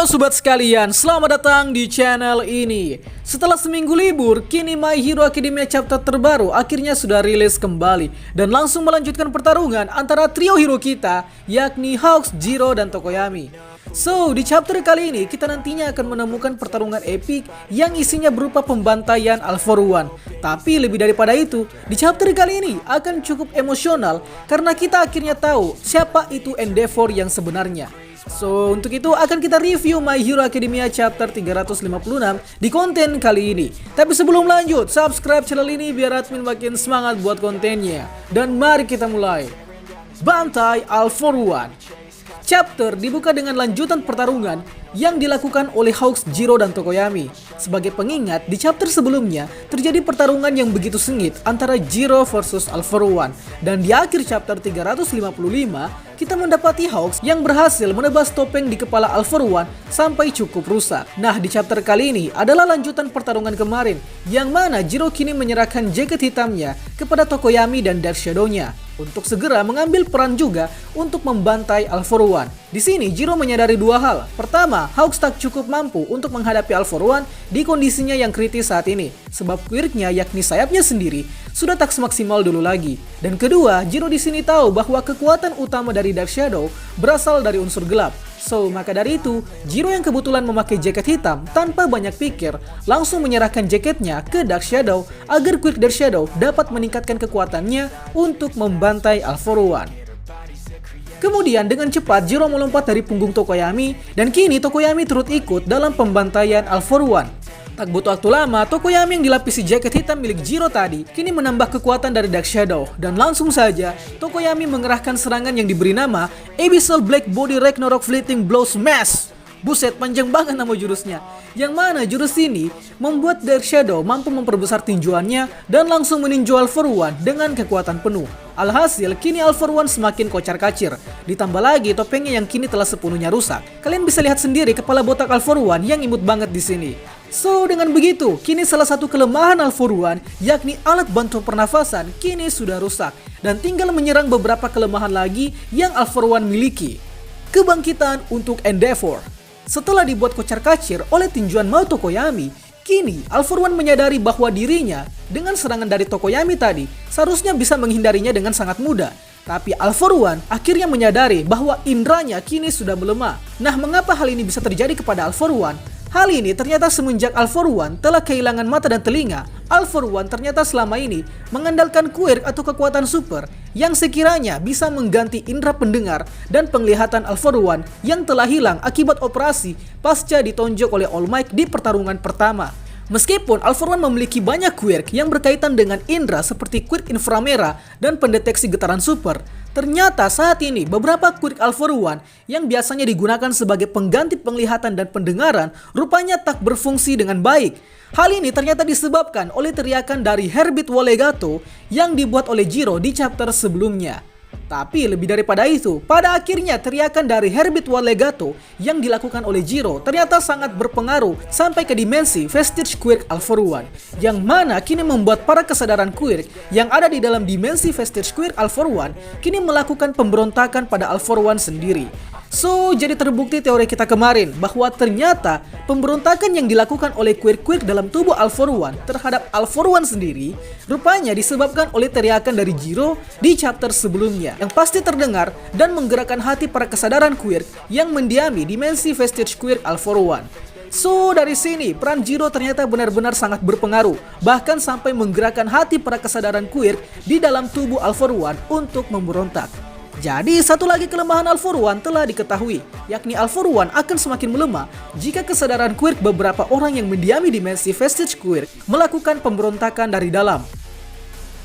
sobat sekalian, selamat datang di channel ini. Setelah seminggu libur, kini My Hero Academia chapter terbaru akhirnya sudah rilis kembali dan langsung melanjutkan pertarungan antara trio hero kita, yakni Hawks, Zero, dan Tokoyami. So, di chapter kali ini kita nantinya akan menemukan pertarungan epik yang isinya berupa pembantaian All For One. Tapi lebih daripada itu, di chapter kali ini akan cukup emosional karena kita akhirnya tahu siapa itu Endeavor yang sebenarnya. So, untuk itu akan kita review My Hero Academia chapter 356 di konten kali ini. Tapi sebelum lanjut, subscribe channel ini biar admin makin semangat buat kontennya. Dan mari kita mulai. Bantai All For One. Chapter dibuka dengan lanjutan pertarungan yang dilakukan oleh Hawks, Zero, dan Tokoyami. Sebagai pengingat, di chapter sebelumnya terjadi pertarungan yang begitu sengit antara Zero versus All For One. Dan di akhir chapter 355, kita mendapati Hawks yang berhasil menebas topeng di kepala All For One sampai cukup rusak. Nah, di chapter kali ini adalah lanjutan pertarungan kemarin, yang mana Zero kini menyerahkan jaket hitamnya kepada Tokoyami dan Dark Shadow-nya untuk segera mengambil peran juga untuk membantai All For One. Di sini Zero menyadari dua hal. Pertama, Hawks tak cukup mampu untuk menghadapi All For One di kondisinya yang kritis saat ini, sebab quirknya yakni sayapnya sendiri sudah tak semaksimal dulu lagi. Dan kedua, Zero di sini tahu bahwa kekuatan utama dari Dark Shadow berasal dari unsur gelap. So, maka dari itu, Zero yang kebetulan memakai jaket hitam tanpa banyak pikir langsung menyerahkan jaketnya ke Dark Shadow agar quirk Dark Shadow dapat meningkatkan kekuatannya untuk membantai All For One. Kemudian dengan cepat Zero melompat dari punggung Tokoyami dan kini Tokoyami turut ikut dalam pembantaian All For One. Tak butuh waktu lama, Tokoyami yang dilapisi jaket hitam milik Zero tadi kini menambah kekuatan dari Dark Shadow. Dan langsung saja, Tokoyami mengerahkan serangan yang diberi nama Abyssal Black Body Ragnarok Fleeting Blow Smash. Buset, panjang banget nama jurusnya. Yang mana jurus ini membuat Dark Shadow mampu memperbesar tinjuannya dan langsung meninju All For One dengan kekuatan penuh. Alhasil, kini All For One semakin kocar-kacir. Ditambah lagi topengnya yang kini telah sepenuhnya rusak. Kalian bisa lihat sendiri kepala botak All For One yang imut banget di sini. So, dengan begitu, kini salah satu kelemahan All For One, yakni alat bantu pernafasan, kini sudah rusak. Dan tinggal menyerang beberapa kelemahan lagi yang All For One miliki. Kebangkitan untuk Endeavor. Setelah dibuat kocar-kacir oleh tinjuan Mao Tokoyami, kini All For One menyadari bahwa dirinya dengan serangan dari Tokoyami tadi seharusnya bisa menghindarinya dengan sangat mudah. Tapi All For One akhirnya menyadari bahwa indranya kini sudah melemah. Nah, mengapa hal ini bisa terjadi kepada All For One? Hal ini ternyata semenjak All For One telah kehilangan mata dan telinga, All For One ternyata selama ini mengandalkan quirk atau kekuatan super yang sekiranya bisa mengganti indera pendengar dan penglihatan All For One yang telah hilang akibat operasi pasca ditonjok oleh All Might di pertarungan pertama. Meskipun All For One memiliki banyak quirk yang berkaitan dengan indera seperti quirk inframerah dan pendeteksi getaran super, ternyata saat ini beberapa quirk All For One yang biasanya digunakan sebagai pengganti penglihatan dan pendengaran rupanya tak berfungsi dengan baik. Hal ini ternyata disebabkan oleh teriakan dari Herbit Wallegato yang dibuat oleh Zero di chapter sebelumnya. Tapi lebih daripada itu, pada akhirnya teriakan dari Herbit Wallegato yang dilakukan oleh Zero ternyata sangat berpengaruh sampai ke dimensi Vestige Quirk All For One, yang mana kini membuat para kesadaran quirk yang ada di dalam dimensi Vestige Quirk All For One kini melakukan pemberontakan pada All For One sendiri. So, jadi terbukti teori kita kemarin bahwa ternyata pemberontakan yang dilakukan oleh quirk-quirk dalam tubuh All For One terhadap All For One sendiri rupanya disebabkan oleh teriakan dari Zero di chapter sebelumnya yang pasti terdengar dan menggerakkan hati para kesadaran quirk yang mendiami dimensi Vestige Quirk All For One. So, dari sini peran Zero ternyata benar-benar sangat berpengaruh, bahkan sampai menggerakkan hati para kesadaran quirk di dalam tubuh All For One untuk memberontak. Jadi, satu lagi kelemahan All For One telah diketahui, yakni All For One akan semakin melemah jika kesadaran quirk beberapa orang yang mendiami dimensi Vestige Quirk melakukan pemberontakan dari dalam.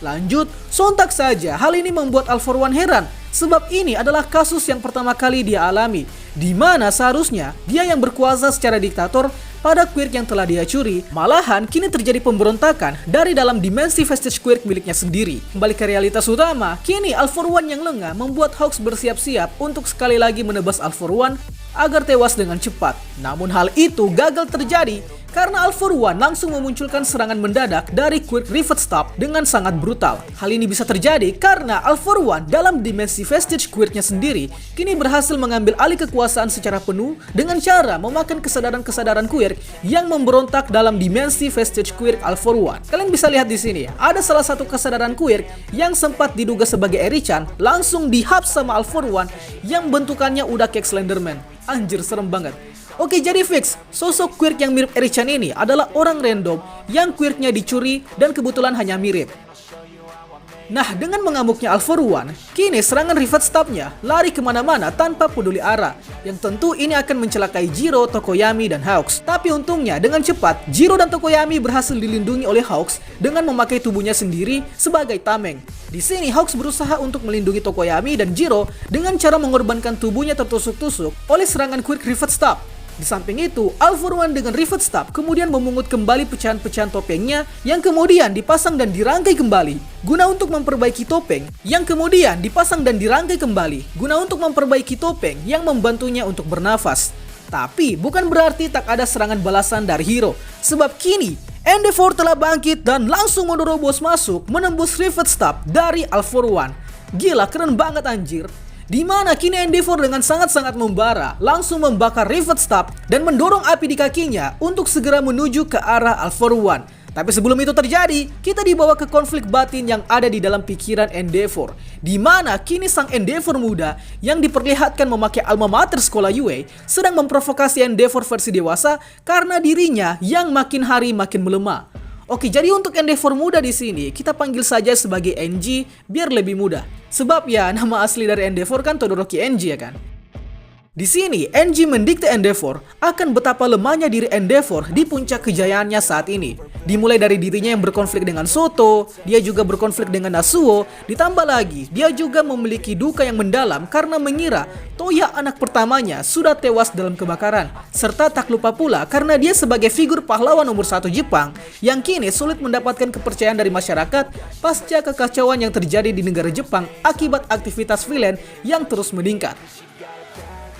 Lanjut, sontak saja hal ini membuat All For One heran, sebab ini adalah kasus yang pertama kali dia alami, di mana seharusnya dia yang berkuasa secara diktator pada quirk yang telah dia curi, malahan kini terjadi pemberontakan dari dalam dimensi Vestige Quirk miliknya sendiri. Kembali ke realitas utama, kini All For One yang lengah membuat Hawks bersiap-siap untuk sekali lagi menebas All For One agar tewas dengan cepat. Namun hal itu gagal terjadi karena All For One langsung memunculkan serangan mendadak dari Quirk Rivet Staff dengan sangat brutal. Hal ini bisa terjadi karena All For One dalam dimensi Vestige Quirknya sendiri kini berhasil mengambil alih kekuasaan secara penuh dengan cara memakan kesadaran-kesadaran Quirk yang memberontak dalam dimensi Vestige Quirk All For One. Kalian bisa lihat di sini, ada salah satu kesadaran Quirk yang sempat diduga sebagai Eri-chan langsung dihap sama All For One yang bentukannya udah kayak Slenderman. Anjir, serem banget. Oke, jadi fix, sosok Quirk yang mirip Eri-chan ini adalah orang random yang Quirknya dicuri dan kebetulan hanya mirip. Nah, dengan mengamuknya All For One, kini serangan Rivet Staff-nya lari kemana-mana tanpa peduli arah, yang tentu ini akan mencelakai Jiro, Tokoyami, dan Hawks. Tapi untungnya dengan cepat, Jiro dan Tokoyami berhasil dilindungi oleh Hawks dengan memakai tubuhnya sendiri sebagai tameng. Di sini Hawks berusaha untuk melindungi Tokoyami dan Jiro dengan cara mengorbankan tubuhnya tertusuk-tusuk oleh serangan Quirk Rivet Staff. Di samping itu, All For One dengan Rivet Staff kemudian memungut kembali pecahan-pecahan topengnya yang kemudian dipasang dan dirangkai kembali guna untuk memperbaiki topeng yang membantunya untuk bernafas. Tapi bukan berarti tak ada serangan balasan dari Hiro, sebab kini Endeavor telah bangkit dan langsung menerobos masuk menembus Rivet Staff dari All For One. Gila, keren banget anjir. Dimana kini Endeavor dengan sangat-sangat membara langsung membakar Rivet Staff dan mendorong api di kakinya untuk segera menuju ke arah All For One. Tapi sebelum itu terjadi, kita dibawa ke konflik batin yang ada di dalam pikiran Endeavor, dimana kini sang Endeavor muda yang diperlihatkan memakai alma mater sekolah UA sedang memprovokasi Endeavor versi dewasa karena dirinya yang makin hari makin melemah. Oke, jadi untuk Endeavor muda di sini kita panggil saja sebagai NG biar lebih mudah. Sebab ya nama asli dari Endeavor kan Todoroki NG ya kan. Di sini NG mendikte Endeavor akan betapa lemahnya diri Endeavor di puncak kejayaannya saat ini. Dimulai dari dirinya yang berkonflik dengan Soto, dia juga berkonflik dengan Nasuo, ditambah lagi dia juga memiliki duka yang mendalam karena mengira Toya anak pertamanya sudah tewas dalam kebakaran. Serta tak lupa pula karena dia sebagai figur pahlawan nomor 1 Jepang yang kini sulit mendapatkan kepercayaan dari masyarakat pasca kekacauan yang terjadi di negara Jepang akibat aktivitas villain yang terus meningkat.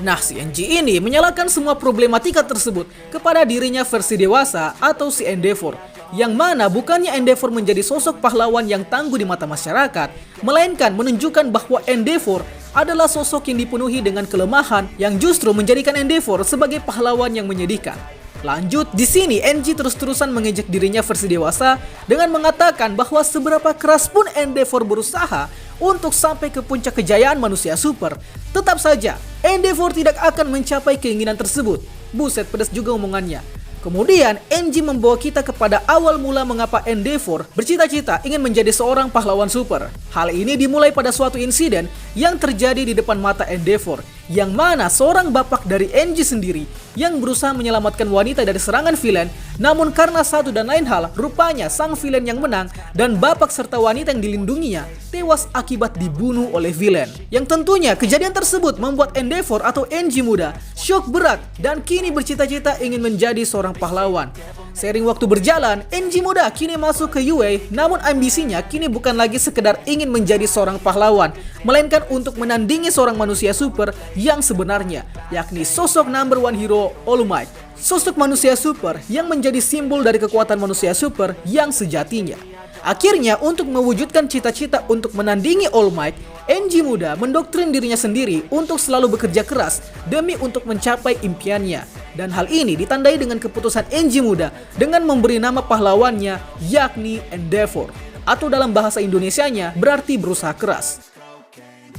Nah, si NG ini menyalahkan semua problematika tersebut kepada dirinya versi dewasa atau si Endeavor, yang mana bukannya Endeavor menjadi sosok pahlawan yang tangguh di mata masyarakat, melainkan menunjukkan bahwa Endeavor adalah sosok yang dipenuhi dengan kelemahan yang justru menjadikan Endeavor sebagai pahlawan yang menyedihkan. Lanjut, di sini NG terus-terusan mengejek dirinya versi dewasa dengan mengatakan bahwa seberapa keras pun Endeavor berusaha untuk sampai ke puncak kejayaan manusia super, tetap saja Endeavor tidak akan mencapai keinginan tersebut. Buset, pedas juga omongannya. Kemudian NG membawa kita kepada awal mula mengapa Endeavor bercita-cita ingin menjadi seorang pahlawan super. Hal ini dimulai pada suatu insiden yang terjadi di depan mata Endeavor, yang mana seorang bapak dari NG sendiri yang berusaha menyelamatkan wanita dari serangan villain, namun karena satu dan lain hal, rupanya sang villain yang menang dan bapak serta wanita yang dilindunginya tewas akibat dibunuh oleh villain. Yang tentunya kejadian tersebut membuat Endeavor atau NG muda syok berat dan kini bercita-cita ingin menjadi seorang pahlawan. Seiring waktu berjalan, NG muda kini masuk ke UA, namun ambisinya kini bukan lagi sekedar ingin menjadi seorang pahlawan, melainkan untuk menandingi seorang manusia super yang sebenarnya, yakni sosok number one hero All Might. Sosok manusia super yang menjadi simbol dari kekuatan manusia super yang sejatinya. Akhirnya untuk mewujudkan cita-cita untuk menandingi All Might, NG muda mendoktrin dirinya sendiri untuk selalu bekerja keras demi untuk mencapai impiannya. Dan hal ini ditandai dengan keputusan NG muda dengan memberi nama pahlawannya yakni Endeavor, atau dalam bahasa Indonesianya berarti berusaha keras.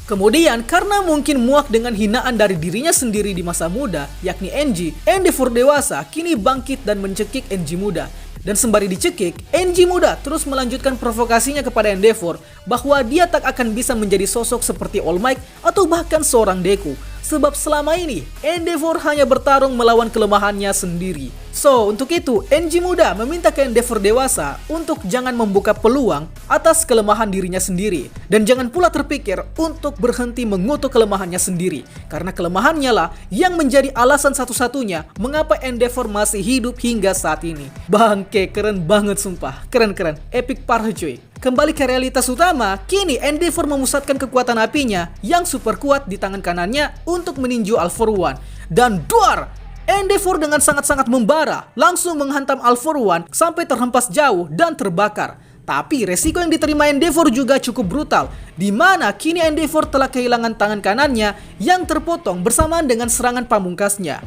Kemudian karena mungkin muak dengan hinaan dari dirinya sendiri di masa muda yakni NG, Endeavor dewasa kini bangkit dan mencekik NG muda. Dan sembari dicekik, NG muda terus melanjutkan provokasinya kepada Endeavor bahwa dia tak akan bisa menjadi sosok seperti All Might atau bahkan seorang Deku. Sebab selama ini, Endeavor hanya bertarung melawan kelemahannya sendiri. So, untuk itu, NG muda meminta ke Endeavor dewasa untuk jangan membuka peluang atas kelemahan dirinya sendiri. Dan jangan pula terpikir untuk berhenti mengutuk kelemahannya sendiri. Karena kelemahannya lah yang menjadi alasan satu-satunya mengapa Endeavor masih hidup hingga saat ini. Bangke, keren banget sumpah. Keren-keren, epic parah cuy. Kembali ke realitas utama, kini Endeavor memusatkan kekuatan apinya yang super kuat di tangan kanannya untuk meninju All For One. Dan duar! Endeavor dengan sangat-sangat membara langsung menghantam All For One sampai terhempas jauh dan terbakar. Tapi resiko yang diterima Endeavor juga cukup brutal, di mana kini Endeavor telah kehilangan tangan kanannya yang terpotong bersamaan dengan serangan pamungkasnya.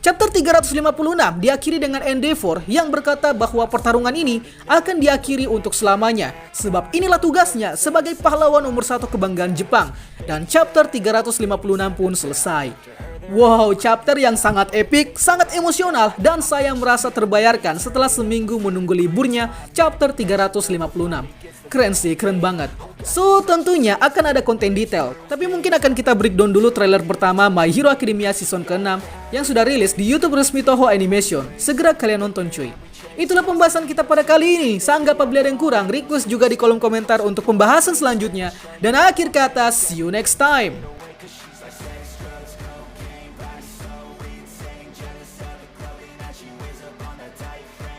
Chapter 356 diakhiri dengan Endeavor yang berkata bahwa pertarungan ini akan diakhiri untuk selamanya, sebab inilah tugasnya sebagai pahlawan nomor 1 kebanggaan Jepang. Dan chapter 356 pun selesai. Wow, chapter yang sangat epik, sangat emosional, dan saya merasa terbayarkan setelah seminggu menunggu liburnya chapter 356. Keren sih, keren banget. So, tentunya akan ada konten detail, tapi mungkin akan kita breakdown dulu trailer pertama My Hero Academia season ke-6 yang sudah rilis di YouTube resmi Toho Animation. Segera kalian nonton cuy. Itulah pembahasan kita pada kali ini. Sanggap apabila ada yang kurang, request juga di kolom komentar untuk pembahasan selanjutnya. Dan akhir kata, see you next time.